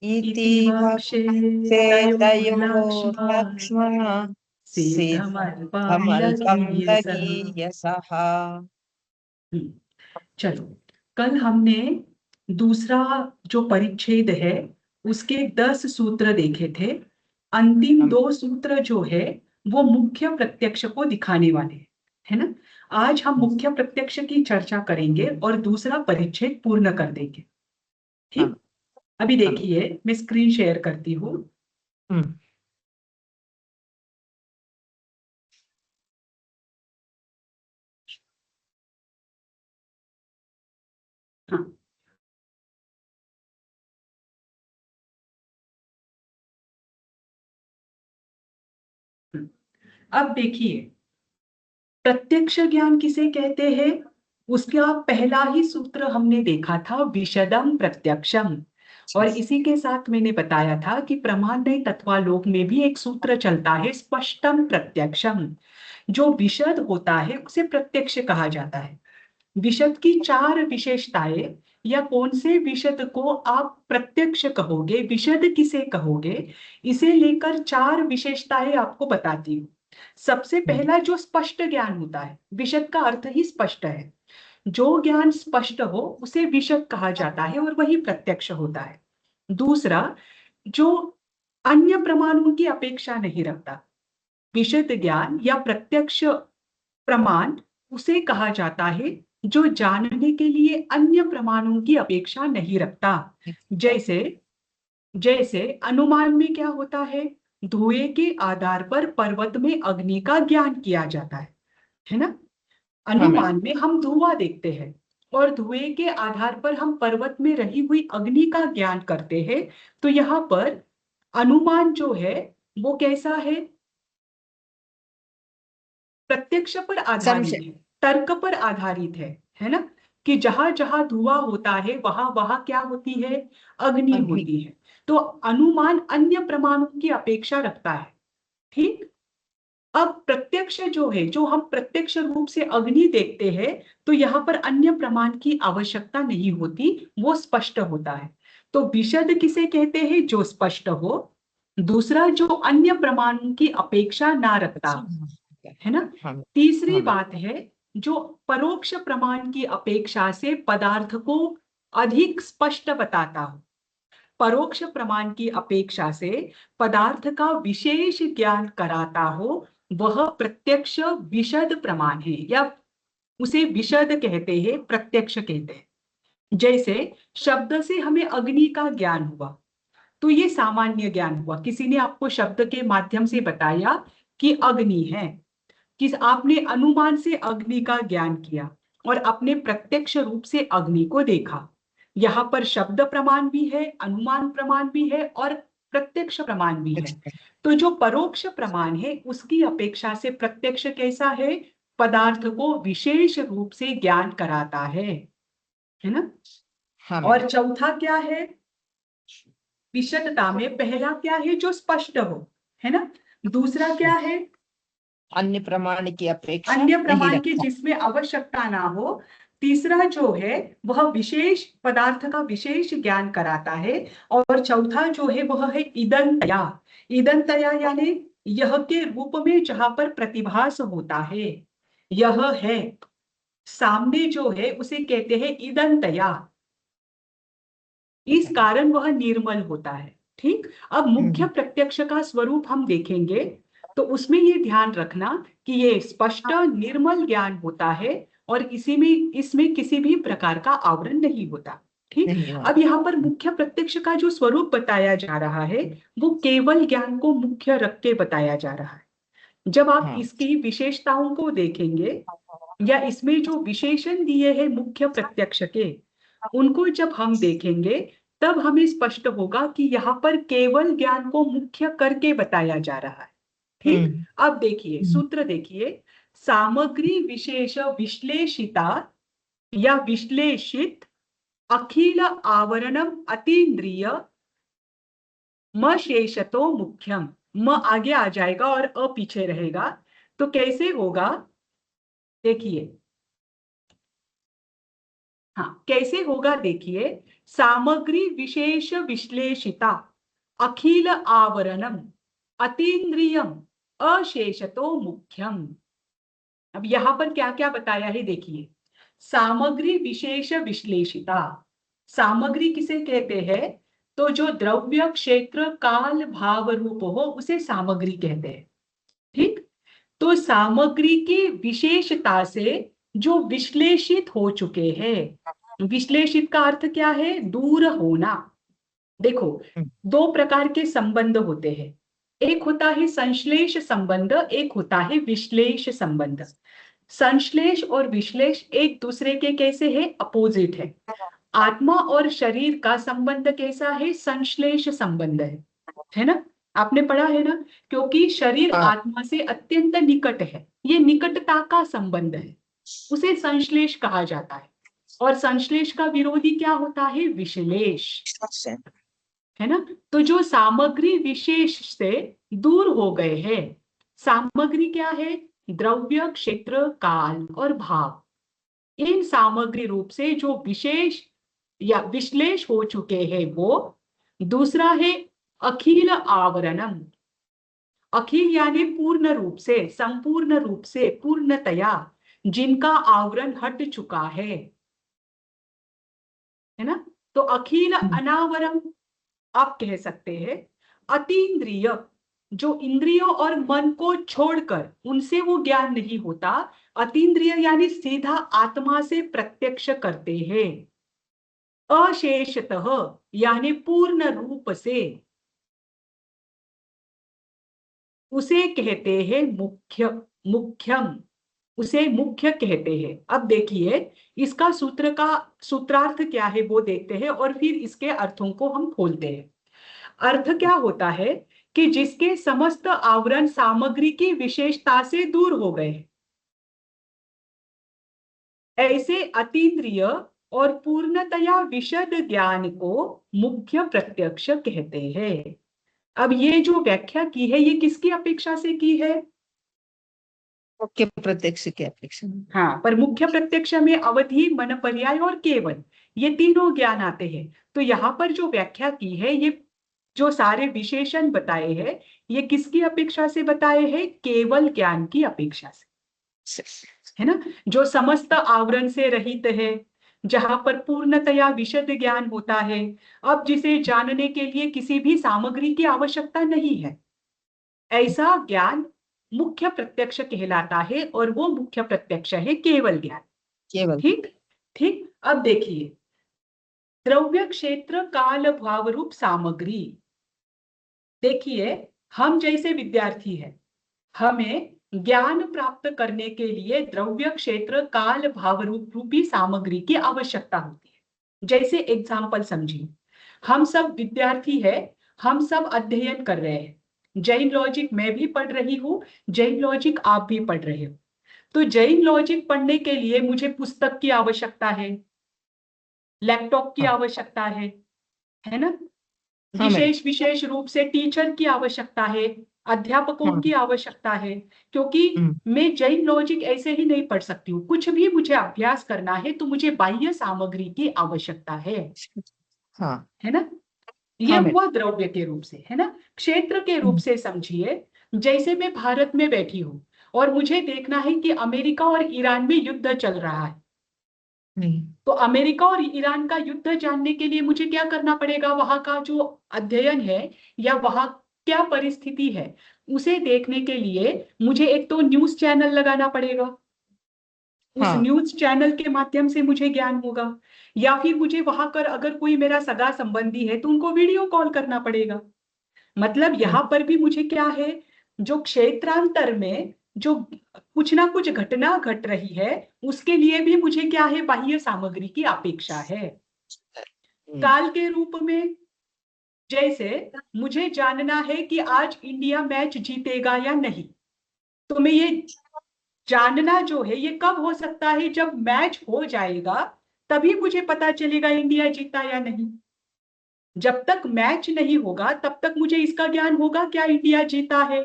इति इति वक्षे वक्षे तयोर्लक्ष्मण तयोर्लक्ष्मण सिद्धमल्पं सिद्धमल्पं लघीयसः। चलो, कल हमने दूसरा जो परिच्छेद है उसके 10 सूत्र देखे थे। अंतिम 2 सूत्र जो है वो मुख्य प्रत्यक्ष को दिखाने वाले हैं, है ना। आज हम मुख्य प्रत्यक्ष की चर्चा करेंगे और दूसरा परिच्छेद पूर्ण कर देंगे। ठीक, अभी देखिए मैं स्क्रीन शेयर करती हूँ। हाँ, अब देखिए प्रत्यक्ष ज्ञान किसे कहते हैं, उसका पहला ही सूत्र हमने देखा था, विशदम प्रत्यक्षम। और इसी के साथ मैंने बताया था कि प्रमाणय तत्वालोक में भी एक सूत्र चलता है, स्पष्टम प्रत्यक्षम। जो विशद होता है उसे प्रत्यक्ष कहा जाता है। विशद की 4 विशेषताएं, या कौन से विशद को आप प्रत्यक्ष कहोगे, विशद किसे कहोगे, इसे लेकर 4 विशेषताएं आपको बताती हूँ। सबसे पहला जो स्पष्ट ज्ञान होता है, विशद का अर्थ ही स्पष्ट है। जो ज्ञान स्पष्ट हो उसे विशद कहा जाता है और वही प्रत्यक्ष होता है। दूसरा, जो अन्य प्रमाणों की अपेक्षा नहीं रखता, विशद ज्ञान या प्रत्यक्ष प्रमाण उसे कहा जाता है जो जानने के लिए अन्य प्रमाणों की अपेक्षा नहीं रखता। जैसे जैसे अनुमान में क्या होता है, धुएं के आधार पर पर्वत में अग्नि का ज्ञान किया जाता है ना। अनुमान में हम धुआं देखते हैं और धुएं के आधार पर हम पर्वत में रही हुई अग्नि का ज्ञान करते हैं। तो यहाँ पर अनुमान जो है वो कैसा है, प्रत्यक्ष पर आधारित है, तर्क पर आधारित है ना। कि जहां जहां धुआं होता है वहां वहां क्या होती है, अग्नि होती है। तो अनुमान अन्य प्रमाणों की अपेक्षा रखता है। ठीक, अब प्रत्यक्ष जो है, जो हम प्रत्यक्ष रूप से अग्नि देखते हैं, तो यहाँ पर अन्य प्रमाण की आवश्यकता नहीं होती, वो स्पष्ट होता है। तो विशद किसे कहते हैं, जो स्पष्ट हो। दूसरा, जो अन्य प्रमाणों की अपेक्षा ना रखता, है ना। तीसरी बात है, जो परोक्ष प्रमाण की अपेक्षा से पदार्थ को अधिक स्पष्ट बताता हो। परोक्ष प्रमाण की अपेक्षा से पदार्थ का विशेष ज्ञान कराता हो, वह प्रत्यक्ष विशद प्रमाण है, या उसे विशद कहते हैं, प्रत्यक्ष कहते हैं। जैसे शब्द से हमें अग्नि का ज्ञान हुआ, तो ये सामान्य ज्ञान हुआ, किसी ने आपको शब्द के माध्यम से बताया कि अग्नि है, कि आपने अनुमान से अग्नि का ज्ञान किया और अपने प्रत्यक्ष रूप से अग्नि को देखा। यहाँ पर शब्द प्रमाण भी है, अनुमान प्रमाण भी है और प्रत्यक्ष प्रमाण भी है। तो जो परोक्ष प्रमाण है उसकी अपेक्षा से प्रत्यक्ष कैसा है, पदार्थ को विशेष रूप से ज्ञान कराता है ना। और चौथा क्या है, विशदता में पहला क्या है, जो स्पष्ट हो, है ना। दूसरा क्या है, अन्य प्रमाण की अपेक्षा अन्य नहीं प्रमाण की रखता। जिसमें आवश्यकता ना हो। तीसरा जो है वह विशेष पदार्थ का विशेष ज्ञान कराता है। और चौथा जो है वह है ईदंतया। ईदंतया यानी यह के रूप में, जहां पर प्रतिभास होता है, यह है सामने जो है उसे कहते हैं ईदंतया। इस कारण वह निर्मल होता है। ठीक, अब मुख्य प्रत्यक्ष का स्वरूप हम देखेंगे, तो उसमें ये ध्यान रखना कि ये स्पष्ट निर्मल ज्ञान होता है और इसमें किसी भी प्रकार का आवरण नहीं होता। ठीक, अब यहाँ पर मुख्य प्रत्यक्ष का जो स्वरूप बताया जा रहा है वो केवल ज्ञान को मुख्य रख के बताया जा रहा है। जब आप इसकी विशेषताओं को देखेंगे या इसमें जो विशेषण दिए हैं मुख्य प्रत्यक्ष के, उनको जब हम देखेंगे तब हमें स्पष्ट होगा कि यहाँ पर केवल ज्ञान को मुख्य करके बताया जा रहा है। ठीक, अब देखिए सूत्र देखिए, सामग्री विशेष विश्लेषिता या विश्लेषित अखिल आवरणम अतीन्द्रिय म शेषतो मुख्यम। म आगे आ जाएगा और अ पीछे रहेगा। तो कैसे होगा, देखिए हाँ, कैसे होगा देखिए, सामग्री विशेष विश्लेषिता अखिल आवरणम अतीन्द्रियम अशेषतो मुख्यम। अब यहां पर क्या क्या बताया है देखिए, सामग्री विशेष विश्लेषिता, सामग्री किसे कहते हैं, तो जो द्रव्य क्षेत्र काल भाव रूप हो उसे सामग्री कहते हैं। ठीक, तो सामग्री की विशेषता से जो विश्लेषित हो चुके हैं, विश्लेषित का अर्थ क्या है, दूर होना। देखो, दो प्रकार के संबंध होते हैं, एक होता है संश्लेष संबंध, एक होता है विश्लेष संबंध। संश्लेष और विश्लेष एक दूसरे के कैसे है, अपोजिट है। आत्मा और शरीर का संबंध कैसा है, संश्लेष संबंध है ना, आपने पढ़ा है ना, क्योंकि शरीर हाँ। आत्मा से अत्यंत निकट है, ये निकटता का संबंध है, उसे संश्लेष कहा जाता है। और संश्लेष का विरोधी क्या होता है, विश्लेष, है ना। तो जो सामग्री विशेष से दूर हो गए हैं, सामग्री क्या है, द्रव्य क्षेत्र काल और भाव, इन सामग्री रूप से जो विशेष या विश्लेष हो चुके हैं वो। दूसरा है अखिल आवरणम, अखिल यानी पूर्ण रूप से, संपूर्ण रूप से, पूर्णतया, जिनका आवरण हट चुका है ना। तो अखिल अनावरम आप कह सकते हैं। अतीन्द्रिय, जो इंद्रियों और मन को छोड़कर उनसे वो ज्ञान नहीं होता, अतीन्द्रिय यानी सीधा आत्मा से प्रत्यक्ष करते हैं। अशेषतः यानी पूर्ण रूप से, उसे कहते हैं मुख्य, मुख्यम, उसे मुख्य कहते हैं। अब देखिए, इसका सूत्र का सूत्रार्थ क्या है वो देखते हैं और फिर इसके अर्थों को हम खोलते हैं। अर्थ क्या होता है कि जिसके समस्त आवरण सामग्री की विशेषता से दूर हो गए, ऐसे अतीन्द्रिय और पूर्णतया विशद ज्ञान को मुख्य प्रत्यक्ष कहते हैं। अब ये जो व्याख्या की है ये किसकी अपेक्षा से की है, मुख्य प्रत्यक्ष की अपेक्षा। हाँ, पर मुख्य प्रत्यक्ष में अवधि, मन पर्याय और केवल, ये तीनों ज्ञान आते हैं। तो यहाँ पर जो व्याख्या की है, ये जो सारे विशेषण बताए हैं, ये किसकी अपेक्षा से बताए हैं, केवल ज्ञान की अपेक्षा से, है ना, जो समस्त आवरण से रहित है, जहां पर पूर्णतया विशद ज्ञान होता है। अब जिसे जानने के लिए किसी भी सामग्री की आवश्यकता नहीं है, ऐसा ज्ञान मुख्य प्रत्यक्ष कहलाता है, और वो मुख्य प्रत्यक्ष है केवल ज्ञान। केवल। ठीक ठीक, अब देखिए, द्रव्य क्षेत्र काल भाव रूप सामग्री, देखिए, हम जैसे विद्यार्थी हैं, हमें ज्ञान प्राप्त करने के लिए द्रव्य क्षेत्र काल भाव रूपी सामग्री की आवश्यकता होती है। जैसे एग्जाम्पल समझिए, हम सब विद्यार्थी हैं, हम सब अध्ययन कर रहे हैं, जैन लॉजिक मैं भी पढ़ रही हूँ, जैन लॉजिक आप भी पढ़ रहे हो। तो जैन लॉजिक पढ़ने के लिए मुझे पुस्तक की आवश्यकता है, लैपटॉप की हाँ। आवश्यकता है ना, हाँ मैडम। विशेष विशेष रूप से टीचर की आवश्यकता है, अध्यापकों हाँ। की आवश्यकता है, क्योंकि मैं जैन लॉजिक ऐसे ही नहीं पढ़ सकती हूँ। कुछ भी मुझे अभ्यास करना है तो मुझे बाह्य सामग्री की आवश्यकता हाँ। है ना। ये हाँ मैडम। हुआ द्रव्य के रूप से, है ना। क्षेत्र के रूप से समझिए, जैसे मैं भारत में बैठी हूँ और मुझे देखना है कि अमेरिका और ईरान में युद्ध चल रहा है, तो अमेरिका और ईरान का युद्ध जानने के लिए मुझे क्या करना पड़ेगा, वहां का जो अध्ययन है या वहां क्या परिस्थिति है उसे देखने के लिए मुझे एक तो न्यूज चैनल लगाना पड़ेगा, उस हाँ। न्यूज चैनल के माध्यम से मुझे ज्ञान होगा, या फिर मुझे वहां पर अगर कोई मेरा सगा संबंधी है तो उनको वीडियो कॉल करना पड़ेगा। मतलब यहाँ पर भी मुझे क्या है, जो क्षेत्रांतर में जो कुछ ना कुछ घटना घट रही है उसके लिए भी मुझे क्या है, बाह्य सामग्री की अपेक्षा है। काल के रूप में, जैसे मुझे जानना है कि आज इंडिया मैच जीतेगा या नहीं, तो मैं ये जानना जो है ये कब हो सकता है, जब मैच हो जाएगा तभी मुझे पता चलेगा इंडिया जीता या नहीं। जब तक मैच नहीं होगा तब तक मुझे इसका ज्ञान होगा क्या इंडिया जीता है।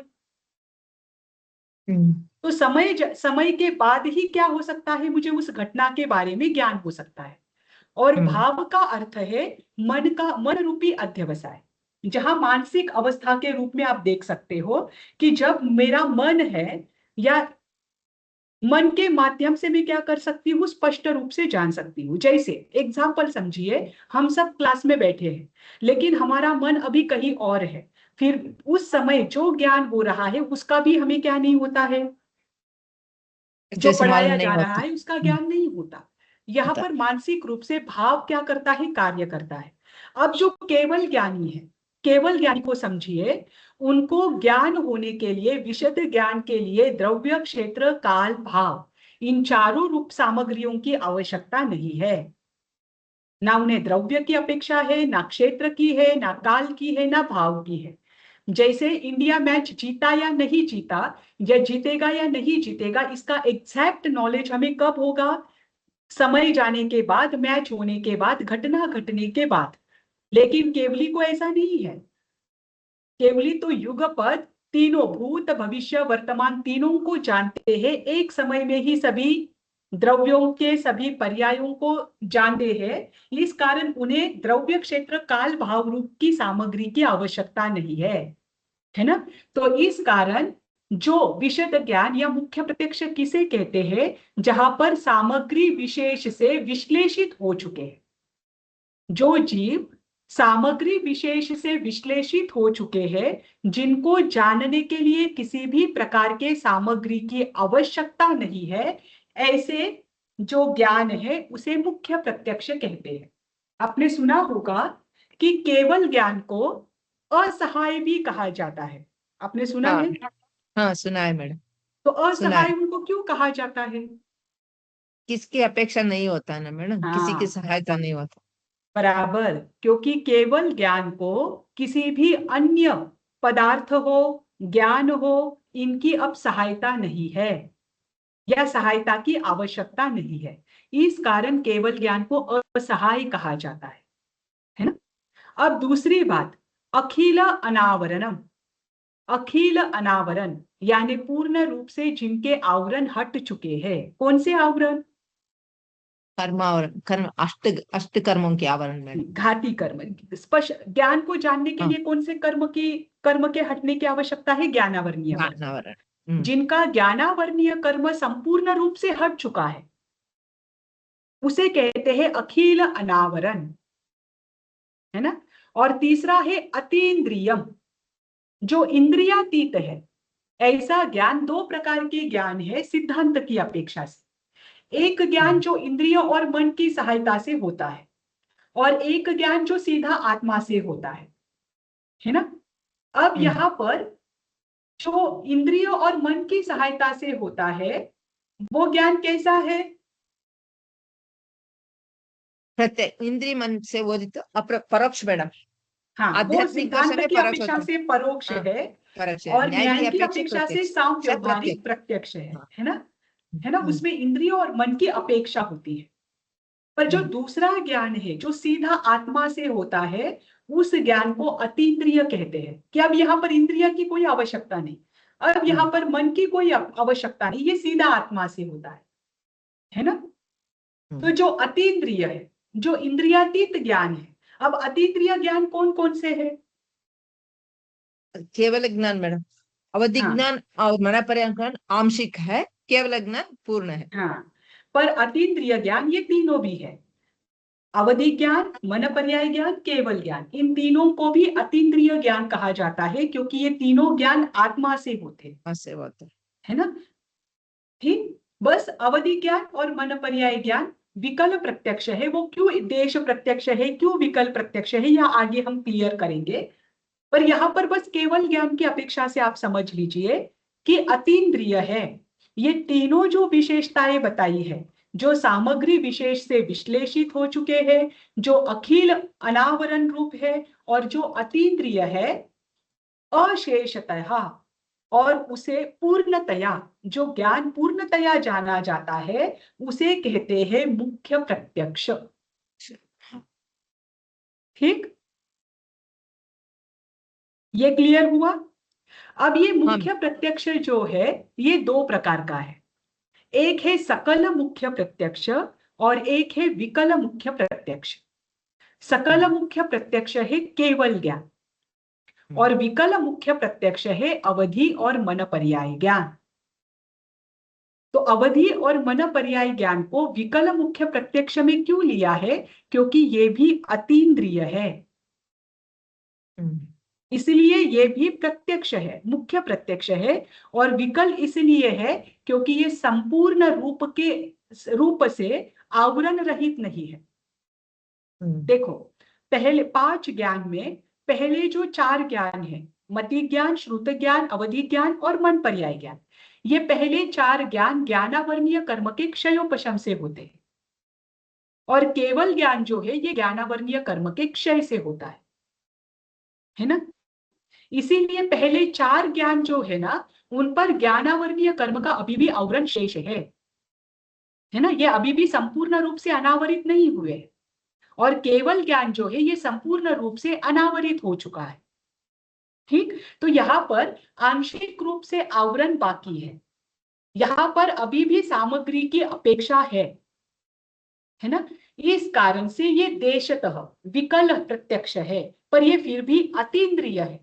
तो समय के बाद ही क्या हो सकता है, मुझे उस घटना के बारे में ज्ञान हो सकता है। और भाव का अर्थ है मन रूपी अध्यवसाय, जहां मानसिक अवस्था के रूप में आप देख सकते हो कि जब मेरा मन है, या मन के माध्यम से मैं क्या कर सकती हूँ, स्पष्ट रूप से जान सकती हूँ। जैसे एग्जाम्पल समझिए, हम सब क्लास में बैठे हैं लेकिन हमारा मन अभी कहीं और है, फिर उस समय जो ज्ञान हो रहा है उसका भी हमें क्या नहीं होता है, जो जैसे मालूम पढ़ाया नहीं जा रहा होता। है उसका ज्ञान नहीं होता। यहाँ पर मानसिक रूप से भाव क्या करता है, कार्य करता है। अब जो केवल ज्ञानी है, केवल ज्ञानी को समझिए, उनको ज्ञान होने के लिए, विशद ज्ञान के लिए द्रव्य, क्षेत्र, काल, भाव, इन चारों रूप सामग्रियों की आवश्यकता नहीं है। ना उन्हें द्रव्य की अपेक्षा है, ना क्षेत्र की है, ना काल की है, ना भाव की है। जैसे इंडिया मैच जीता या नहीं जीता, या जीतेगा या नहीं जीतेगा, इसका एग्जैक्ट नॉलेज हमें कब होगा, समय जाने के बाद, मैच होने के बाद, घटना घटने के बाद। लेकिन केवली को ऐसा नहीं है। केवली तो युगपद तीनों, भूत भविष्य वर्तमान, तीनों को जानते हैं, एक समय में ही सभी द्रव्यों के सभी पर्यायों को जानते हैं। इस कारण उन्हें द्रव्य, क्षेत्र, काल, भाव रूप की सामग्री की आवश्यकता नहीं है ना। तो इस कारण जो विशद ज्ञान या मुख्य प्रत्यक्ष किसे कहते हैं, जहां पर सामग्री विशेष से विश्लेषित हो चुके हैं। जो जीव सामग्री विशेष से विश्लेषित हो चुके हैं, जिनको जानने के लिए किसी भी प्रकार के सामग्री की आवश्यकता नहीं है, ऐसे जो ज्ञान है उसे मुख्य प्रत्यक्ष कहते हैं। आपने सुना होगा कि केवल ज्ञान को असहाय भी कहा जाता है। आपने सुना हाँ है? हाँ, सुना है मैडम, तो सुना असहाय है। उनको क्यों कहा जाता है? किसकी अपेक्षा नहीं होता ना मैडम, किसी की हाँ, सहायता नहीं होता। बराबर, क्योंकि केवल ज्ञान को किसी भी अन्य पदार्थ हो, ज्ञान हो, इनकी अब सहायता नहीं है, या सहायता की आवश्यकता नहीं है। इस कारण केवल ज्ञान को असहाय कहा जाता है ना। अब दूसरी बात, अखिल अनावरणम। अखिल अनावरण यानी पूर्ण रूप से जिनके आवरण हट चुके हैं। कौन से आवरण? कर्मावरण, कर्म, अष्ट कर्मों के आवरण मैडम। घाती कर्म। स्पष्ट ज्ञान को जानने के हाँ, लिए कौन से कर्म के हटने की आवश्यकता है? ज्ञानावरणीय कर्म। ज्ञानावरण। जिनका ज्ञानावरणीय कर्म संपूर्ण रूप से हट चुका है उसे कहते हैं अखिल अनावरण, है ना। और तीसरा है अतीन्द्रियम, जो इंद्रियातीत है। ऐसा ज्ञान, दो प्रकार के ज्ञान है सिद्धांत की अपेक्षा से। एक ज्ञान जो इंद्रियों और मन की सहायता से होता है, और एक ज्ञान जो सीधा आत्मा से होता है ना। अब यहाँ पर जो इंद्रियों और मन की सहायता से होता है, वो ज्ञान कैसा है? प्रत्येक इंद्रिय मन से वो परोक्ष मैडम। हाँ, वो आध्यात्मिक सिद्धांत दर्शन में की परोक्ष अपेक्षा होता है। से परोक्ष हाँ, है, परोक्ष है, और न्याय की न्याय की अपेक्षा अपेक्षा से प्रत्यक्ष, साम सब व्यवहारिक प्रत्यक्ष। प्रत्यक्ष हाँ। है ना। है ना, उसमें इंद्रियों और मन की अपेक्षा होती है। पर जो दूसरा ज्ञान है जो सीधा आत्मा से होता है, उस ज्ञान को अतीन्द्रिय कहते हैं। कि अब यहाँ पर इंद्रिय की कोई आवश्यकता नहीं, अब यहाँ पर मन की कोई आवश्यकता नहीं, ये सीधा आत्मा से होता है ना। तो जो अतीन्द्रिय है, जो इंद्रियातीत ज्ञान है, अब अतीन्द्रिय ज्ञान कौन कौन से है? केवल ज्ञान मैडम, अवधि हाँ ज्ञान और मन पर्यंत आंशिक है, केवल ज्ञान पूर्ण है। हाँ, पर अतीन्द्रिय ज्ञान ये तीनों भी है। अवधि ज्ञान, मन पर्याय ज्ञान, केवल ज्ञान, इन तीनों को भी अतीन्द्रिय ज्ञान कहा जाता है, क्योंकि ये तीनों ज्ञान आत्मा से होते हैं, ऐसे होता है ना। ठीक, बस अवधि ज्ञान और मन पर्याय ज्ञान विकल्प प्रत्यक्ष है। वो क्यों देश प्रत्यक्ष है, क्यों विकल्प प्रत्यक्ष है, या आगे हम क्लियर करेंगे। पर यहाँ पर बस केवल ज्ञान की अपेक्षा से आप समझ लीजिए कि अतीन्द्रिय है। ये तीनों जो विशेषताएं बताई है, जो सामग्री विशेष से विश्लेषित हो चुके हैं, जो अखिल अनावरण रूप है, और जो अतीन्द्रिय है अशेषतः, और उसे पूर्णतया, जो ज्ञान पूर्णतया जाना जाता है, उसे कहते हैं मुख्य प्रत्यक्ष। ठीक, ये क्लियर हुआ? अब ये हाँ। मुख्य प्रत्यक्ष जो है, ये दो प्रकार का है। एक है सकल मुख्य प्रत्यक्ष, और एक है विकल मुख्य प्रत्यक्ष। सकल मुख्य प्रत्यक्ष है केवल ज्ञान, और विकल मुख्य प्रत्यक्ष है अवधि और मन पर्याय ज्ञान। तो अवधि और मन पर्याय ज्ञान को विकल मुख्य प्रत्यक्ष में क्यों लिया है? क्योंकि ये भी अतीन्द्रिय है, इसलिए ये भी प्रत्यक्ष है, मुख्य प्रत्यक्ष है। और विकल इसलिए है क्योंकि ये संपूर्ण रूप से आवरण रहित नहीं है। देखो, पहले 5 ज्ञान में पहले जो 4 ज्ञान है, मति ज्ञान, श्रुत ज्ञान, अवधि ज्ञान और मन पर्याय ज्ञान, ये पहले 4 ज्ञान ज्ञानावरणीय कर्म के क्षयोपशम से होते हैं, और केवल ज्ञान जो है ये ज्ञानावरणीय कर्म के क्षय से होता है ना। इसीलिए पहले 4 ज्ञान जो है ना, उन पर ज्ञानावरणीय कर्म का अभी भी आवरण शेष है ना, ये अभी भी संपूर्ण रूप से अनावरित नहीं हुए, और केवल ज्ञान जो है ये संपूर्ण रूप से अनावरित हो चुका है। ठीक, तो यहाँ पर आंशिक रूप से आवरण बाकी है, यहाँ पर अभी भी सामग्री की अपेक्षा है ना। इस कारण से ये देशतः विकल प्रत्यक्ष है, पर ये फिर भी अतीन्द्रिय है,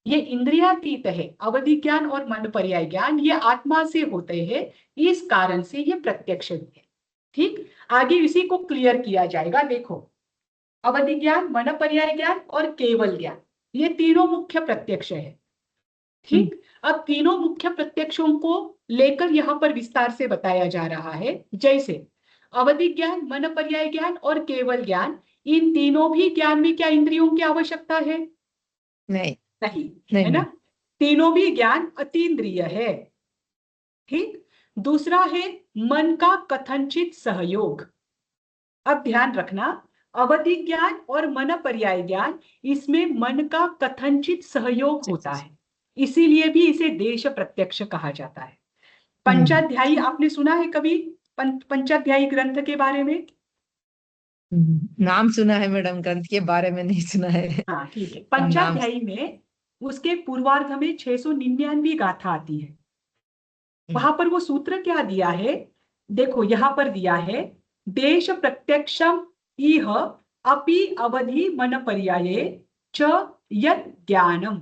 ये इंद्रियातीत है। अवधि ज्ञान और मन पर्याय ज्ञान ये आत्मा से होते हैं, इस कारण से ये प्रत्यक्ष भी है। ठीक, आगे इसी को क्लियर किया जाएगा। देखो, अवधि ज्ञान, मन पर्याय ज्ञान और केवल ज्ञान, ये तीनों मुख्य प्रत्यक्ष है। ठीक, अब तीनों मुख्य प्रत्यक्षों को लेकर यहाँ पर विस्तार से बताया जा रहा है। जैसे अवधि ज्ञान, मन पर्याय ज्ञान और केवल ज्ञान, इन तीनों भी ज्ञान में क्या इंद्रियों की आवश्यकता है? नहीं, है ना। तीनों भी ज्ञान अतीन्द्रिय है। ठीक, दूसरा है मन का कथनचित सहयोग। अब ध्यान रखना, अवधि ज्ञान और मन पर्याय ज्ञान, इसमें मन का कथनचित सहयोग होता है, इसीलिए भी इसे देश प्रत्यक्ष कहा जाता है। पंचाध्यायी आपने सुना है कभी? पंचाध्यायी ग्रंथ के बारे में? नाम सुना है मैडम, ग्रंथ के बारे में नहीं सुना है। हाँ ठीक है। पंचाध्यायी में उसके पूर्वार्ध में 699 गाथा आती है। वहां पर वो सूत्र क्या दिया है? देखो, यहाँ पर दिया है, देश प्रत्यक्षम इह अपि अवधि मन पर्याये च यत् ज्ञानम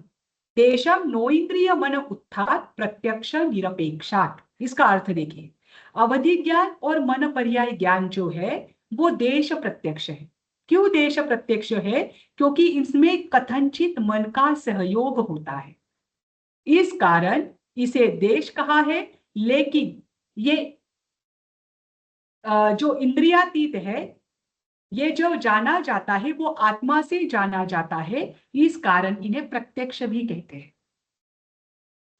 देशम नोइंद्रिय मन उत्थात प्रत्यक्ष निरपेक्षात। इसका अर्थ देखिए, अवधि ज्ञान और मन पर्याय ज्ञान जो है वो देश प्रत्यक्ष है। क्यों देश प्रत्यक्ष है? क्योंकि इसमें कथनचित मन का सहयोग होता है, इस कारण इसे देश कहा है। लेकिन ये जो इंद्रियातीत है, ये जो जाना जाता है वो आत्मा से जाना जाता है, इस कारण इन्हें प्रत्यक्ष भी कहते हैं।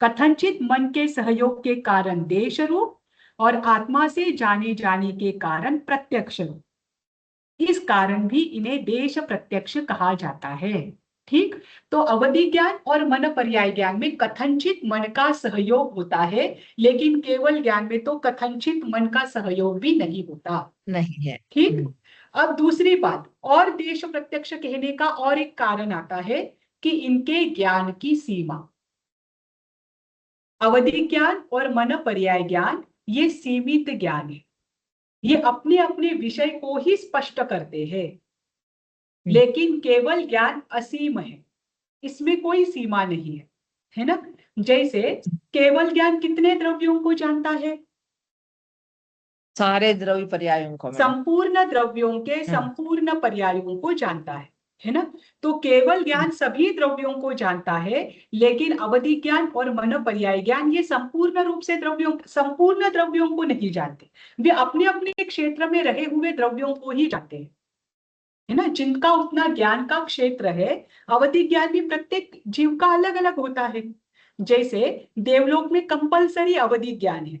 कथनचित मन के सहयोग के कारण देश रूप, और आत्मा से जाने जाने के कारण प्रत्यक्ष रूप, इस कारण भी इन्हें देश प्रत्यक्ष कहा जाता है। ठीक, तो अवधि ज्ञान और मन पर्याय ज्ञान में कथनचित मन का सहयोग होता है, लेकिन केवल ज्ञान में तो कथनचित मन का सहयोग भी नहीं होता, नहीं है। ठीक। अब दूसरी बात, और देश प्रत्यक्ष कहने का और एक कारण आता है कि इनके ज्ञान की सीमा, अवधि ज्ञान और मन पर्याय ज्ञान ये सीमित ज्ञान है, ये अपने अपने विषय को ही स्पष्ट करते हैं। लेकिन केवल ज्ञान असीम है, इसमें कोई सीमा नहीं है ना। जैसे केवल ज्ञान कितने द्रव्यों को जानता है? सारे द्रव्य पर्यायों को, संपूर्ण द्रव्यों के संपूर्ण पर्यायों को जानता है ना। तो केवल ज्ञान सभी द्रव्यों को जानता है, लेकिन अवधि ज्ञान और मन पर्याय ज्ञान ये संपूर्ण रूप से संपूर्ण द्रव्यों को नहीं जानते, वे अपने अपने क्षेत्र में रहे हुए द्रव्यों को ही जानते हैं, है ना, जिनका उतना ज्ञान का क्षेत्र है। अवधि ज्ञान भी प्रत्येक जीव का अलग अलग होता है। जैसे देवलोक में कंपलसरी अवधि ज्ञान है,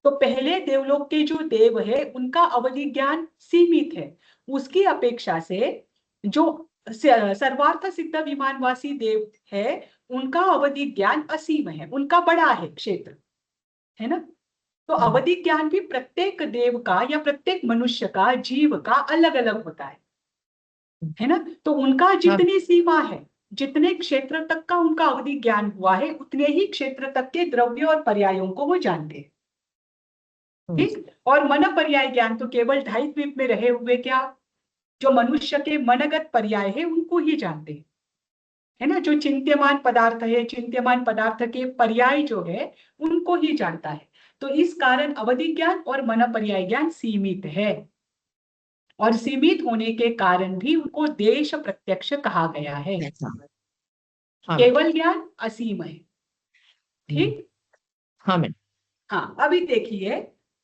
तो पहले देवलोक के जो देव है उनका अवधि ज्ञान सीमित है, उसकी अपेक्षा से जो सर्वार्थ सिद्ध विमानवासी देव है उनका अवधि ज्ञान असीम है, उनका बड़ा है क्षेत्र, है ना। तो अवधि ज्ञान भी प्रत्येक देव का या प्रत्येक मनुष्य का, जीव का अलग अलग होता है ना। तो उनका जितनी सीमा है, जितने क्षेत्र तक का उनका अवधि ज्ञान हुआ है, उतने ही क्षेत्र तक के द्रव्य और पर्यायों को वो जानते हैं। ठीक। और मन पर्याय ज्ञान तो केवल ढाई द्वीप में रहे हुए क्या, जो मनुष्य के मनगत पर्याय है उनको ही जानते हैं, है ना। जो चिंत्यमान पदार्थ है, चिंत्यमान पदार्थ के पर्याय जो है उनको ही जानता है। तो इस कारण अवधि ज्ञान और मन पर्याय ज्ञान सीमित है, और सीमित होने के कारण भी उनको देश प्रत्यक्ष कहा गया है। हाँ केवल ज्ञान असीम है। ठीक। हाँ मैडम। हाँ, अभी देखिए,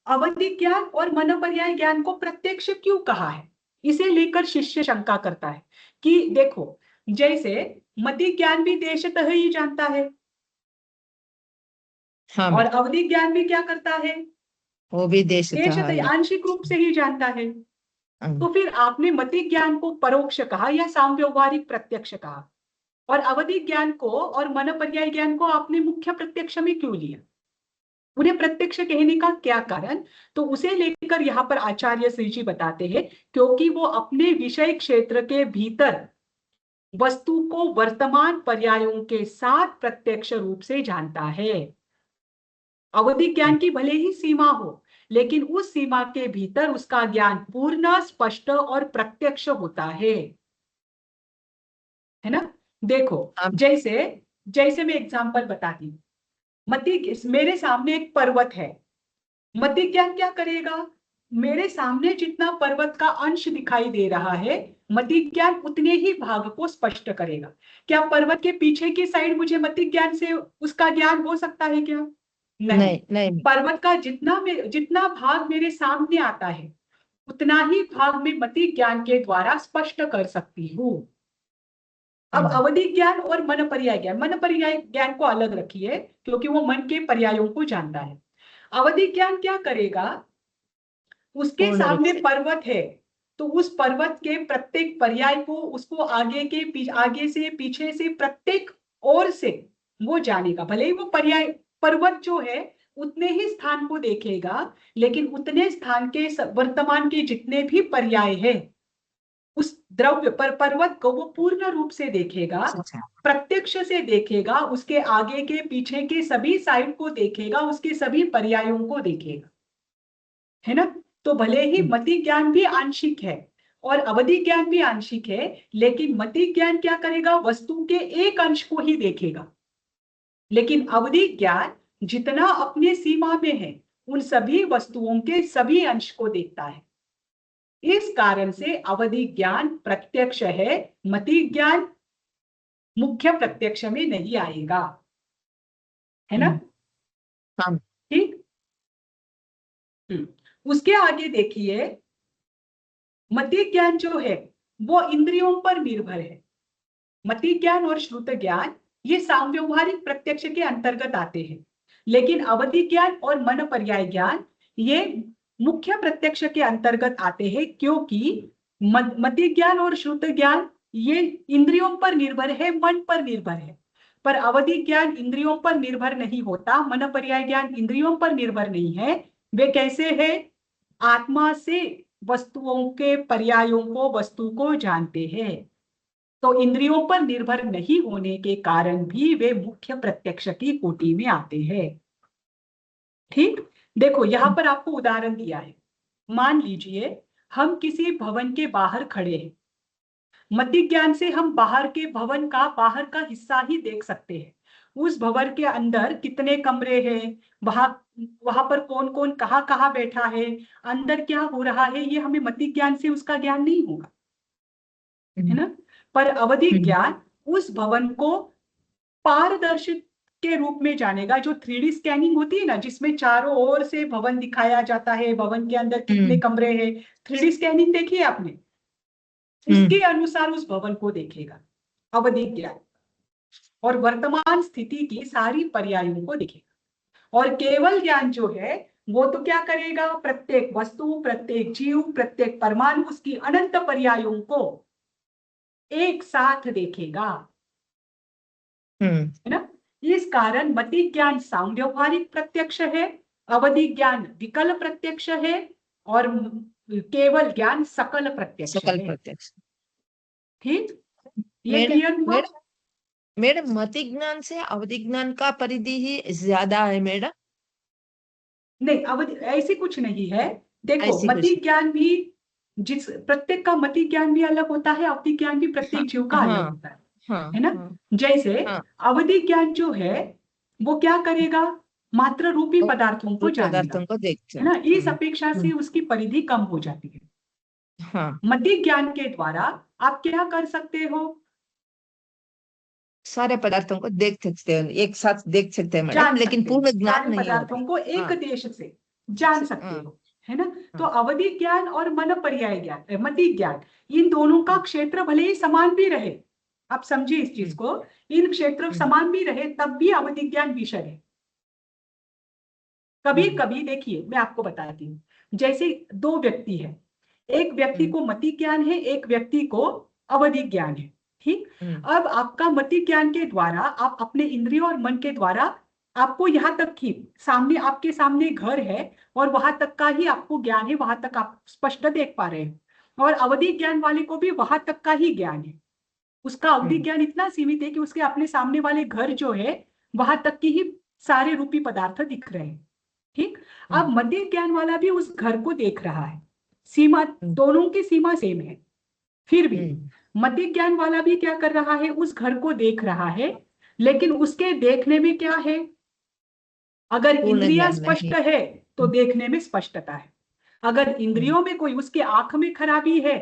अवधि ज्ञान और मन पर्याय ज्ञान को प्रत्यक्ष क्यों कहा है, इसे लेकर शिष्य शंका करता है कि देखो, जैसे मति ज्ञान भी देशतः ही जानता है, हाँ और मैडम, अवधि ज्ञान भी क्या करता है, वो भी देशतः देशतः ही। आंशिक रूप से ही जानता है। हम्म, तो फिर आपने मति ज्ञान को परोक्ष कहा या साम्यवहारिक प्रत्यक्ष कहा, और अवधि ज्ञान को और मन पर्याय ज्ञान को आपने मुख्य प्रत्यक्ष में क्यों लिया, उन्हें प्रत्यक्ष कहने का क्या कारण। तो उसे लेकर यहाँ पर आचार्य श्री जी बताते हैं, क्योंकि वो अपने विषय क्षेत्र के भीतर वस्तु को वर्तमान पर्यायों के साथ प्रत्यक्ष रूप से जानता है। अवधि ज्ञान की भले ही सीमा हो, लेकिन उस सीमा के भीतर उसका ज्ञान पूर्ण, स्पष्ट और प्रत्यक्ष होता है ना। देखो, हाँ जैसे जैसे मैं एग्जांपल बताती हूँ, मति मेरे सामने एक पर्वत है, मति ज्ञान क्या करेगा, मेरे सामने जितना पर्वत का अंश दिखाई दे रहा है, मति ज्ञान उतने ही भाग को स्पष्ट करेगा। क्या पर्वत के पीछे की साइड मुझे मति ज्ञान से उसका ज्ञान हो सकता है क्या, नहीं। नहीं नहीं। पर्वत का जितना भाग मेरे सामने आता है, उतना ही भाग में मति ज्ञान के द्वारा स्पष्ट कर सकती हूँ। अब अवधि ज्ञान और मन पर्याय ज्ञान, मन पर्याय ज्ञान को अलग रखिए, क्योंकि वो मन के पर्यायों को जानता है। अवधि ज्ञान क्या करेगा, उसके पूर्ण रूप सामने से। पर्वत है, तो उस पर्वत के प्रत्येक पर्याय को, उसको आगे से पीछे से प्रत्येक ओर से वो जानेगा। भले ही वो पर्याय पर्वत जो है उतने ही स्थान को देखेगा, लेकिन उतने स्थान के वर्तमान के जितने भी पर्याय है, उस द्रव्य पर पर्वत को वो पूर्ण रूप से देखेगा, प्रत्यक्ष से देखेगा, उसके आगे के पीछे के सभी साइड को देखेगा, उसके सभी पर्यायों को देखेगा, है ना। तो भले ही मति ज्ञान भी आंशिक है और अवधि ज्ञान भी आंशिक है, लेकिन मति ज्ञान क्या करेगा, वस्तु के एक अंश को ही देखेगा, लेकिन अवधि ज्ञान जितना अपने सीमा में है, उन सभी वस्तुओं के सभी अंश को देखता है। इस कारण से अवधि ज्ञान प्रत्यक्ष है, मति ज्ञान मुख्य प्रत्यक्ष में नहीं आएगा, है ना। हाँ ठीक। उसके आगे देखिए, मति ज्ञान जो है वो इंद्रियों पर निर्भर है। मति ज्ञान और श्रुत ज्ञान ये साम्यवहारिक प्रत्यक्ष के अंतर्गत आते हैं, लेकिन अवधि ज्ञान और मन पर्याय ज्ञान ये मुख्य प्रत्यक्ष के अंतर्गत आते हैं, क्योंकि मति ज्ञान और श्रुत ज्ञान ये इंद्रियों पर निर्भर है, मन पर निर्भर है। पर अवधि ज्ञान इंद्रियों पर निर्भर नहीं होता, मन पर्याय ज्ञान इंद्रियों पर निर्भर नहीं है। वे कैसे है, आत्मा से वस्तुओं के पर्यायों को, वस्तु को जानते हैं। तो इंद्रियों पर निर्भर नहीं होने के कारण भी वे मुख्य प्रत्यक्ष की कोटि में आते हैं। ठीक। देखो, यहां पर आपको उदाहरण दिया है। मान लीजिए हम किसी भवन के बाहर खड़े हैं, मति ज्ञान से हम बाहर के भवन का बाहर का हिस्सा ही देख सकते हैं। उस भवन के अंदर कितने कमरे हैं, वहां वहां पर कौन कौन कहाँ कहाँ बैठा है, अंदर क्या हो रहा है, ये हमें मति ज्ञान से उसका ज्ञान नहीं होगा, है ना। पर अवधि ज्ञान उस भवन को पारदर्शी के रूप में जानेगा। जो 3D स्कैनिंग होती है ना, जिसमें चारों ओर से भवन दिखाया जाता है, भवन के अंदर कितने कमरे हैं, 3D स्कैनिंग देखी है आपने, उसके अनुसार उस भवन को देखेगा अवधि ज्ञान, और वर्तमान स्थिति की सारी पर्यायों को देखेगा। और केवल ज्ञान जो है वो तो क्या करेगा, प्रत्येक वस्तु, प्रत्येक जीव, प्रत्येक परमाणु, उसकी अनंत पर्यायों को एक साथ देखेगा, है ना। इस कारण मति ज्ञान साम्यवहारिक प्रत्यक्ष है, अवधि ज्ञान विकल प्रत्यक्ष है, और केवल ज्ञान सकल प्रत्यक्ष सकल है। प्रत्यक्ष। ठीक, ये मैडम क्लियर हुआ। मैडम मैडम, मति ज्ञान से अवधि ज्ञान का परिधि ही ज्यादा है मैडम। नहीं, अवधि ऐसी कुछ नहीं है। देखो, ऐसी कुछ मति ज्ञान भी जिस प्रत्येक का मति ज्ञान भी अलग होता है, अवधि ज्ञान भी हाँ प्रत्येक जीव का अलग हाँ होता हाँ है ना। हाँ जैसे हाँ। अवधि ज्ञान जो है वो क्या करेगा, मात्र रूपी और पदार्थों को रूप जानेगा, पदार्थों को देखते है हैं। ना। इस अपेक्षा से उसकी परिधि कम हो जाती है। हाँ, मति ज्ञान के द्वारा आप क्या कर सकते हो, सारे पदार्थों को देख सकते हैं, एक साथ देख सकते हैं मैडम, जान लेकिन सकते हो, पूर्ण ज्ञान सारे नहीं होता। पदार्थों को एक हाँ देश से जान सकते हाँ हो, है ना। तो हाँ अवधि ज्ञान और मन पर्याय ज्ञान, मति ज्ञान, इन दोनों का क्षेत्र भले ही समान भी रहे, आप समझिए इस चीज हम्म को, इन क्षेत्र हम्म समान भी रहे तब भी अवधि ज्ञान विषय है। कभी हम्म कभी देखिए, मैं आपको बताती हूँ, जैसे दो व्यक्ति है, एक व्यक्ति हम्म को मति ज्ञान है, एक व्यक्ति को अवधि ज्ञान है, ठीक। हम्म अब आपका मति ज्ञान के द्वारा आप अपने इंद्रियों और मन के द्वारा, आपको यहाँ तक कि सामने, आपके सामने घर है और वहां तक का ही आपको ज्ञान है, वहां तक आप स्पष्ट देख पा रहे हैं। और अवधि ज्ञान वाले को भी वहां तक का ही ज्ञान है, उसका अवधि हम्म ज्ञान इतना सीमित है कि उसके अपने सामने वाले घर जो है वहां तक की ही सारे रूपी पदार्थ दिख रहे हैं, ठीक। अब हम्म मध्य ज्ञान वाला भी उस घर को देख रहा है, सीमा, हम्म दोनों की सीमा सेम है, फिर भी हम्म मध्य ज्ञान वाला भी क्या कर रहा है, उस घर को देख रहा है, लेकिन उसके देखने में क्या है, अगर पूर्ण इंद्रियां ज्ञान स्पष्ट नहीं। है तो देखने में स्पष्टता है, अगर हम्म इंद्रियों में कोई, उसके आंख में खराबी है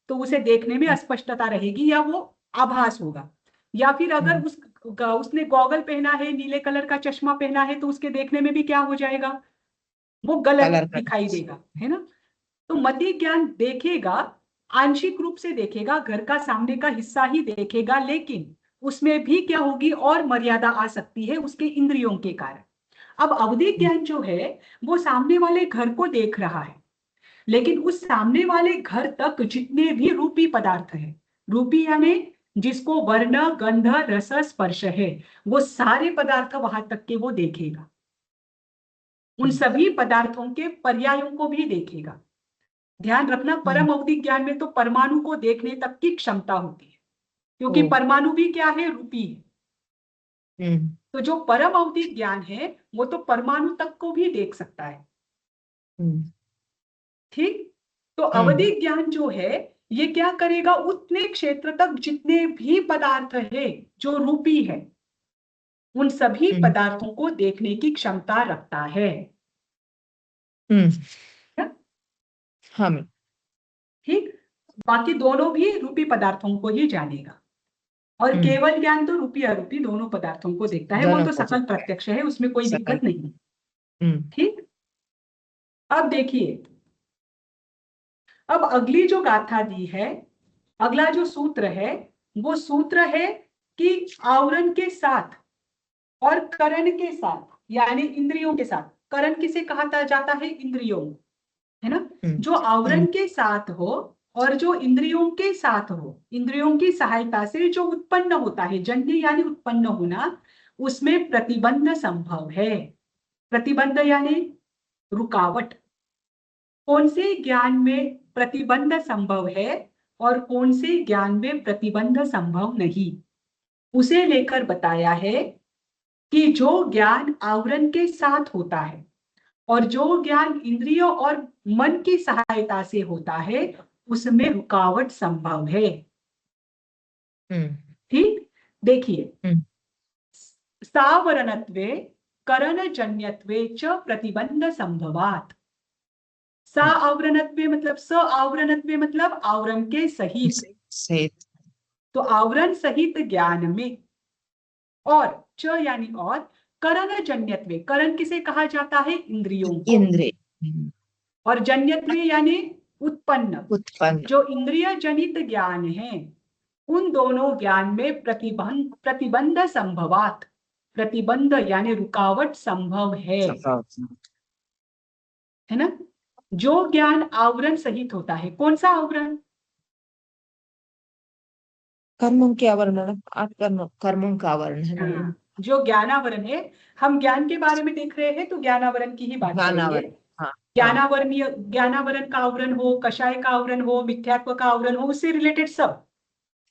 तो उसे देखने में हम्म अस्पष्टता रहेगी या वो आभास होगा। या फिर अगर हम्म, उसने गॉगल पहना है, नीले कलर का चश्मा पहना है, तो उसके देखने में भी क्या हो जाएगा, वो गलत कलर का। दिखाई देगा, है ना। तो मति ज्ञान देखेगा, आंशिक रूप से देखेगा, घर का सामने का हिस्सा ही देखेगा, लेकिन उसमें भी क्या होगी, और मर्यादा आ सकती है उसके इंद्रियों के कारण। अब अवधि हम्म ज्ञान जो है वो सामने वाले घर को देख रहा है, लेकिन उस सामने वाले घर तक जितने भी रूपी पदार्थ है, रूपी यानी जिसको वर्ण गंध रस स्पर्श है, वो सारे पदार्थ वहां तक के वो देखेगा, उन हम्म सभी पदार्थों के पर्यायों को भी देखेगा। ध्यान रखना, हम्म, परम अवधि ज्ञान में तो परमाणु को देखने तक की क्षमता होती है, ओ क्योंकि परमाणु भी क्या है, रूपी है। हम्म तो जो परम अवधि ज्ञान है वो तो परमाणु तक को भी देख सकता है, हम्म ठीक। तो हम्म अवधि ज्ञान जो है ये क्या करेगा, उतने क्षेत्र तक जितने भी पदार्थ है जो रूपी है, उन सभी हम्म पदार्थों को देखने की क्षमता रखता है, हम्म, ना? हाँ मैम। ठीक। बाकी दोनों भी रूपी पदार्थों को ही जानेगा, और हम्म, केवल ज्ञान तो रूपी अरूपी दोनों पदार्थों को देखता है, वो दोनों तो को सकल देखता है। प्रत्यक्ष है, उसमें कोई सकल। दिक्कत नहीं, हम्म ठीक। अब देखिए, अब अगली जो गाथा दी है, अगला जो सूत्र है, वो सूत्र है कि आवरण के साथ और करण के साथ, यानी इंद्रियों के साथ, करण किसे कहा जाता है, इंद्रियों, है ना। हम्म जो आवरण के साथ हो और जो इंद्रियों के साथ हो, इंद्रियों की सहायता से जो उत्पन्न होता है, जन्य यानी उत्पन्न होना, उसमें प्रतिबंध संभव है। प्रतिबंध यानी रुकावट, कौन से ज्ञान में प्रतिबंध संभव है और कौन से ज्ञान में प्रतिबंध संभव नहीं, उसे लेकर बताया है कि जो ज्ञान आवरण के साथ होता है और जो ज्ञान इंद्रियों और मन की सहायता से होता है, उसमें रुकावट संभव है, हम्म ठीक। देखिए, हम्म सावरणत्वे करणजन्यत्वे च प्रतिबंध संभवात। सा हम्म, आवरणत्वे मतलब, स आवरणत्वे मतलब आवरण के सहित, सही। तो आवरण सहित ज्ञान में, और च यानी और, करण जन्यत्वे, करण किसे कहा जाता है, इंद्रियों को, इंद्रिय। और जन्यत्वे यानी उत्पन्न, उत्पन्न। जो इंद्रिय जनित ज्ञान है, उन दोनों ज्ञान में प्रतिबंध संभवात, प्रतिबंध यानी रुकावट संभव स्वभाव। है ना। जो ज्ञान आवरण सहित होता है, कौन सा आवरण, कर्मों के आवरण मैडम, आप कर्मों का आवरण है ना ये। हाँ, जो ज्ञानावरण है, हम ज्ञान के बारे में देख रहे हैं तो ज्ञानावरण की ही बात ज्ञान करेंगे। आवरण। हाँ हाँ ज्ञानावरणीय, ज्ञानावरण का आवरण हो, कषाय का आवरण हो, मिथ्यात्व का आवरण हो, उससे रिलेटेड सब,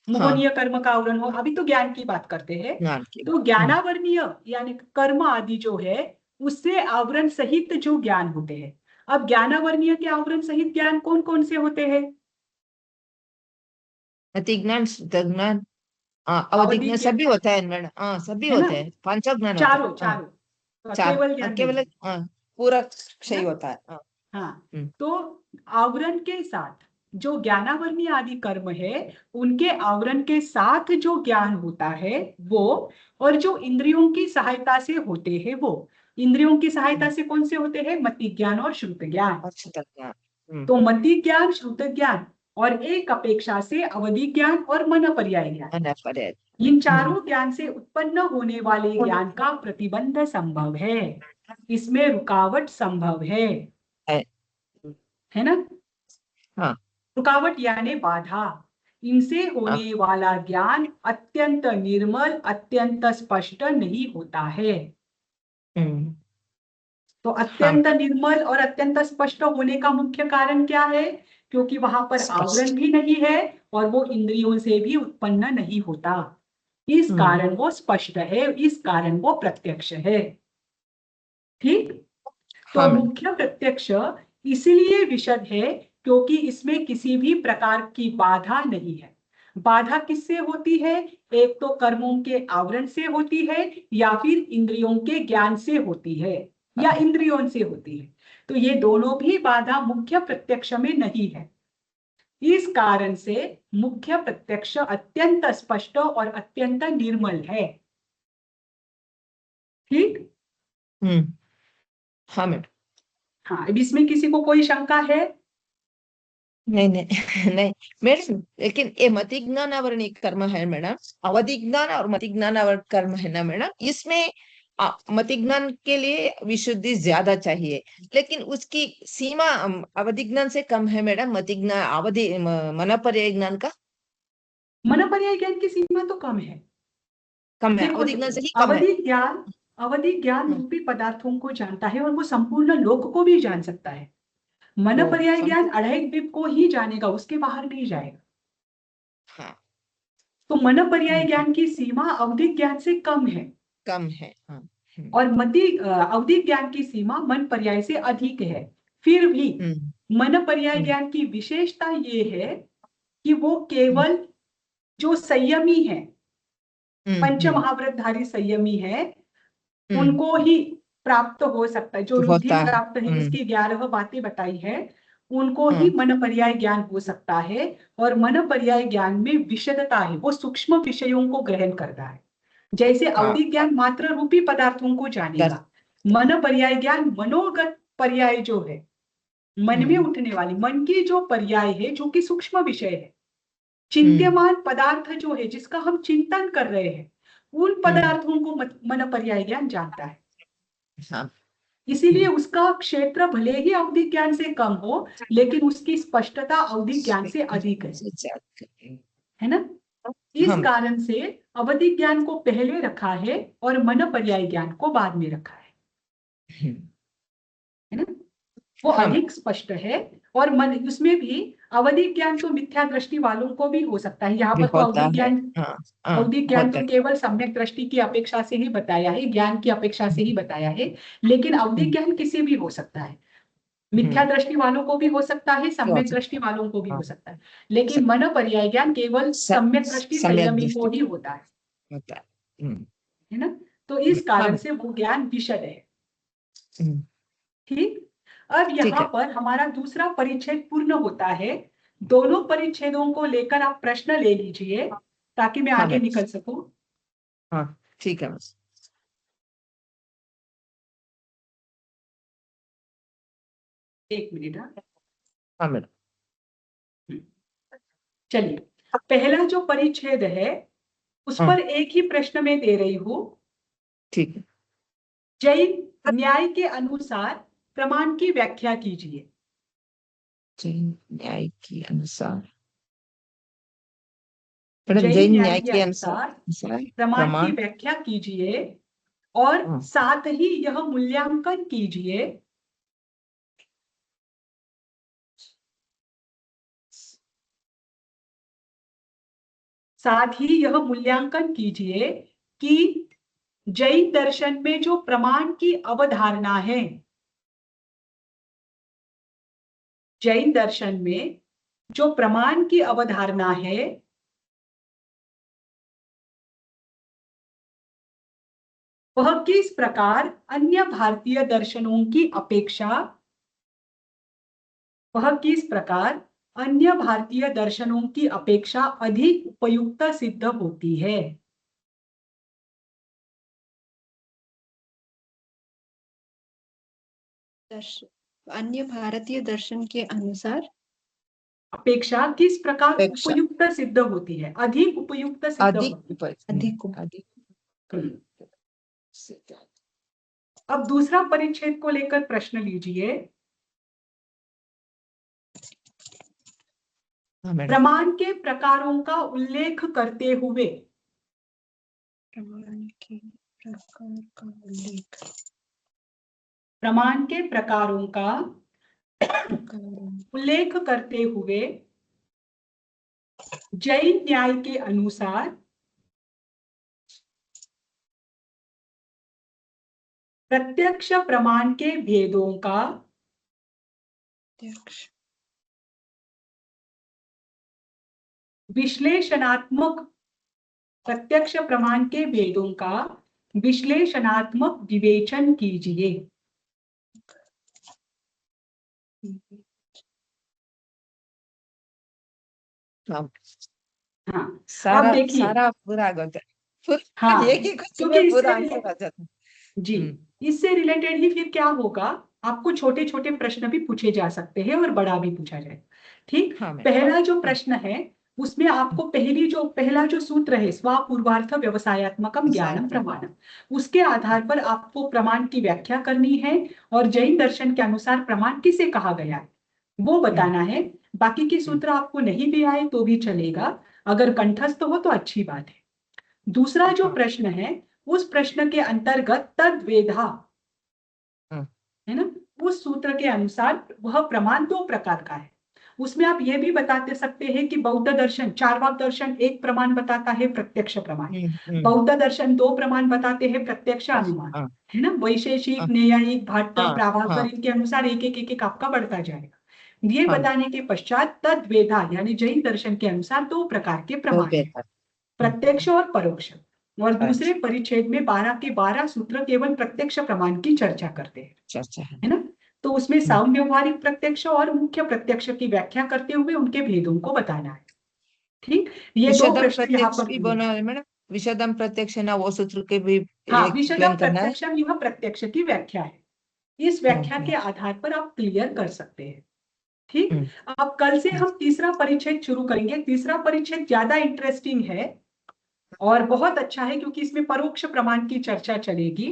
हाँ, मोहनीय कर्म का आवरण हो, अभी तो ज्ञान की बात करते हैं। ज्ञान की। तो ज्ञानावरणीय यानी कर्म आदि जो है, उससे आवरण सहित जो ज्ञान होते हैं। अब ज्ञानावर्णीय के आवरण सहित ज्ञान कौन कौन से होते हैं? अति ज्ञान, शुद्ध ज्ञान, अवधि अवधि ज्ञान, ज्ञान, सभी होता है मैडम। हाँ, सभी है ना? होते हैं, पांचों ज्ञान होते हैं। चारों हाँ, चारों, तो चार, केवल ज्ञान नहीं केवल है, पूरा है क्षय ना? होता है। हाँ। हाँ, हम्म, तो आवरण के साथ जो ज्ञानावरणीय आदि कर्म है, उनके आवरण के साथ जो ज्ञान होता है वो, और जो इंद्रियों की सहायता से होते हैं वो, इंद्रियों की सहायता से कौन से होते हैं? मति ज्ञान और श्रुत ज्ञान। और शुद्ध ज्ञान। तो मति ज्ञान, श्रुत ज्ञान, और एक अपेक्षा से अवधि ज्ञान और मन पर्याय ज्ञान, अनपरेद। इन चारों ज्ञान से उत्पन्न होने वाले ज्ञान का प्रतिबंध संभव है, इसमें रुकावट संभव है। है ना? हाँ। रुकावट यानी बाधा। इनसे हाँ। होने वाला ज्ञान अत्यंत निर्मल, अत्यंत स्पष्ट नहीं होता है। हम्म, तो हाँ, अत्यंत निर्मल और अत्यंत स्पष्ट होने का मुख्य कारण क्या है? क्योंकि वहां पर आवरण स्पष्ट। भी नहीं है और वो इंद्रियों से भी उत्पन्न नहीं होता। इस कारण वो स्पष्ट है, इस कारण वो प्रत्यक्ष है। ठीक। तो हाँ मैडम। मुख्य प्रत्यक्ष इसलिए विशद है क्योंकि इसमें किसी भी प्रकार की बाधा नहीं है। बाधा किससे होती है? एक तो कर्मों के आवरण से होती है, या फिर इंद्रियों के ज्ञान से होती है, या इंद्रियों से होती है। तो ये दोनों भी बाधा मुख्य प्रत्यक्ष में नहीं है। इस कारण से मुख्य प्रत्यक्ष अत्यंत स्पष्ट और अत्यंत निर्मल है। ठीक। हम्म, हाँ मैडम। हाँ, अब इसमें किसी को कोई शंका है? नहीं, नहीं, नहीं मैडम, लेकिन ये मति ज्ञान आवरणीय कर्म है मैडम। अवधि ज्ञान और मति ज्ञान आवरण कर्म है ना मैडम, इसमें मति ज्ञान के लिए विशुद्धि ज्यादा चाहिए, लेकिन उसकी सीमा अवधि ज्ञान से कम है मैडम। मति ज्ञान, अवधि मन पर्याय ज्ञान का मन पर्याय ज्ञान की सीमा तो कम है। कम है, देखो अवधि ज्ञान से देखो, ही कम है। अवधि ज्ञान हम्म, रूपी पदार्थों को जानता है और वो संपूर्ण लोक को भी जान सकता है। मन वो पर्याय ज्ञान संपूर्ण। अढ़ाई द्वीप को ही जानेगा, उसके बाहर नहीं जाएगा। हाँ। तो मन पर्याय हम्म, ज्ञान की सीमा अवधि ज्ञान से कम है, कम है। हाँ। हम्म, और अवधि ज्ञान की सीमा मन पर्याय से अधिक है। फिर भी हम्म, मन पर्याय हम्म, ज्ञान की विशेषता ये है कि वो हम्म, केवल जो संयमी है, हम्म, पंच महाव्रतधारी संयमी है, हम्म, उनको ही प्राप्त हो सकता है। जो रुद्धि होता है। प्राप्त है, इसकी 11 बातें बताई है, उनको ही हाँ, मन पर्याय ज्ञान हो सकता है। और मन पर्याय ज्ञान में विशदता है, वो सूक्ष्म विषयों को ग्रहण करता है। जैसे हाँ, अवधि ज्ञान मात्र रूपी पदार्थों को दर, जानेगा, मन पर्याय ज्ञान मनोगत पर्याय जो है, मन में हम्म, उठने वाली, मन की जो पर्याय है, जो कि सूक्ष्म विषय है, हम्म, चिंत्यमान पदार्थ जो है, जिसका हम चिंतन कर रहे हैं, उन हम्म, पदार्थों को मन पर्याय ज्ञान जानता है। हाँ, इसीलिए उसका क्षेत्र भले ही अवधि ज्ञान से कम हो, लेकिन उसकी स्पष्टता अवधि ज्ञान से अधिक है ना? इस हाँ, कारण से अवधि ज्ञान को पहले रखा है और मन पर्याय ज्ञान को बाद में रखा है ना? वो हाँ मैम, अधिक स्पष्ट है। और मन, उसमें भी अवधि ज्ञान तो मिथ्या दृष्टि वालों को भी हो सकता है। यहाँ भी पर तो होता है। हाँ, हाँ, अवधि ज्ञान होता तो है। केवल सम्यक दृष्टि की अपेक्षा से ही बताया है, ज्ञान की अपेक्षा से ही बताया है। लेकिन अवधि हम्म, ज्ञान किसी भी हो सकता है, मिथ्या हम्म, दृष्टि वालों को भी हो सकता है, हो सम्यक दृष्टि सकता है। वालों को भी हाँ, हो सकता है। लेकिन स- मन पर्याय ज्ञान केवल सम्यक दृष्टि सम्यक संयमी को दृष्टि ही होता होता है। है ना? तो इस हाँ कारण मैम, से वो ज्ञान विशद है। हम्म, ठीक। अब ठीक यहाँ है। पर हमारा दूसरा परिच्छेद पूर्ण होता है। दोनों परिच्छेदों को लेकर आप प्रश्न ले लीजिए ताकि मैं हाँ आगे मैम, निकल सकूं। हाँ, ठीक है मैम। एक मिनट। हाँ। हाँ मैडम। चलिए, पहला जो परिच्छेद है उस हाँ, पर एक ही प्रश्न में दे रही हूं। ठीक है। जैन न्याय के अनुसार प्रमाण की व्याख्या कीजिए। जैन न्याय के अनुसार, मैडम जैन जैन न्याय न्याय के के अनुसार अनुसार अनुसार प्रमाण की प्रमाण। व्याख्या कीजिए, और हाँ, साथ ही यह मूल्यांकन कीजिए साथ ही यह मूल्यांकन कीजिए कि जैन दर्शन में जो प्रमाण की अवधारणा है, जैन दर्शन में जो प्रमाण की अवधारणा है, वह किस प्रकार अन्य भारतीय दर्शनों की अपेक्षा, वह किस प्रकार अन्य भारतीय दर्शनों की अपेक्षा अधिक उपयुक्त सिद्ध होती है। अन्य भारतीय दर्शन के अनुसार अपेक्षा किस प्रकार अपेक्षा उपयुक्त सिद्ध होती है, अधिक उपयुक्त सिद्ध अधिक होती अधिक है। अब दूसरा परिच्छेद को लेकर प्रश्न लीजिए। हाँ मैडम। प्रमाण के प्रकारों का उल्लेख करते हुए, प्रमाण के प्रकार का उल्लेख, प्रमाण के प्रकारों का उल्लेख करते हुए जैन न्याय के अनुसार प्रत्यक्ष प्रमाण के भेदों का विश्लेषणात्मक, प्रत्यक्ष प्रमाण के भेदों का विश्लेषणात्मक विवेचन कीजिए। हाँ, हाँ, सारा अब देखिए, सारा पूरा आ जाता है। हाँ, एक ही क्वेश्चन क्योंकि में इससे पूरा आंसर आ जाता है। जी, इससे रिलेटेड ही फिर क्या होगा, आपको छोटे छोटे प्रश्न भी पूछे जा सकते हैं और बड़ा भी पूछा जाए। ठीक, हाँ मैम। पहला जो प्रश्न है उसमें आपको पहला जो सूत्र है, स्वापूर्वार्थ व्यवसायत्मकम ज्ञानम प्रमाणम, उसके आधार पर आपको प्रमाण की व्याख्या करनी है और जैन दर्शन के अनुसार प्रमाण किसे कहा गया है वो बताना है। बाकी के सूत्र आपको नहीं भी आए तो भी चलेगा, अगर कंठस्थ हो तो अच्छी बात है। दूसरा जो प्रश्न है, उस प्रश्न के अंतर्गत तद्वेधा, है ना, उस सूत्र के अनुसार वह प्रमाण दो प्रकार का है। उसमें आप ये भी बताते सकते हैं कि बौद्ध दर्शन, चार्वाक दर्शन एक प्रमाण बताता है, प्रत्यक्ष प्रमाण। बौद्ध दर्शन दो प्रमाण बताते हैं, प्रत्यक्ष अनुमान, है ना। वैशेषिक, न्यायिक, भाट्ट, प्राभाकर, इनके अनुसार एक एक एक आपका बढ़ता जाएगा। ये बताने के पश्चात तद्वेधा यानी जैन दर्शन के अनुसार दो प्रकार के प्रमाण है, प्रत्यक्ष और परोक्ष। और दूसरे परिच्छेद में 12 के 12 सूत्र केवल प्रत्यक्ष प्रमाण की चर्चा करते हैं, है ना। तो उसमें साम व्यवहारिक प्रत्यक्ष और मुख्य प्रत्यक्ष की व्याख्या करते हुए उनके भेदों को बताना है। ठीक, ये दो प्रश्न यहाँ पर बना है मैडम। विशदम प्रत्यक्ष ना वो सूत्र के भी हाँ, explain विशदम करना है। प्रत्यक्षम यह प्रत्यक्ष की व्याख्या है, इस व्याख्या के आधार पर आप क्लियर कर सकते हैं। ठीक, अब कल से हम तीसरा परिच्छेद शुरू करेंगे। तीसरा परिच्छेद ज्यादा इंटरेस्टिंग है और बहुत अच्छा है क्योंकि इसमें परोक्ष प्रमाण की चर्चा चलेगी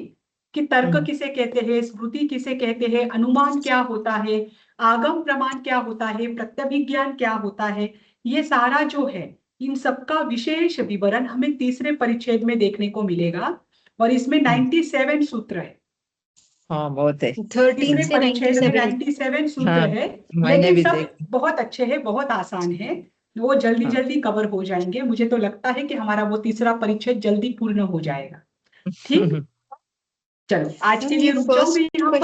कि तर्क किसे कहते हैं, स्मृति किसे कहते हैं, अनुमान क्या होता है, आगम प्रमाण क्या होता है, प्रत्यभिज्ञान क्या होता है, ये सारा जो है इन सबका विशेष विवरण हमें तीसरे परिच्छेद में देखने को मिलेगा। और इसमें 97 सूत्र है। हाँ, बहुत है। 13 से 97 सूत्र है, मैंने लेकिन भी सब बहुत अच्छे हैं, बहुत आसान है, वो जल्दी जल्दी कवर हो जाएंगे। मुझे तो लगता है कि हमारा वो तीसरा परिच्छेद जल्दी पूर्ण हो जाएगा। ठीक, चलो आज के लिए रुक जाऊं मैं यहाँ पर।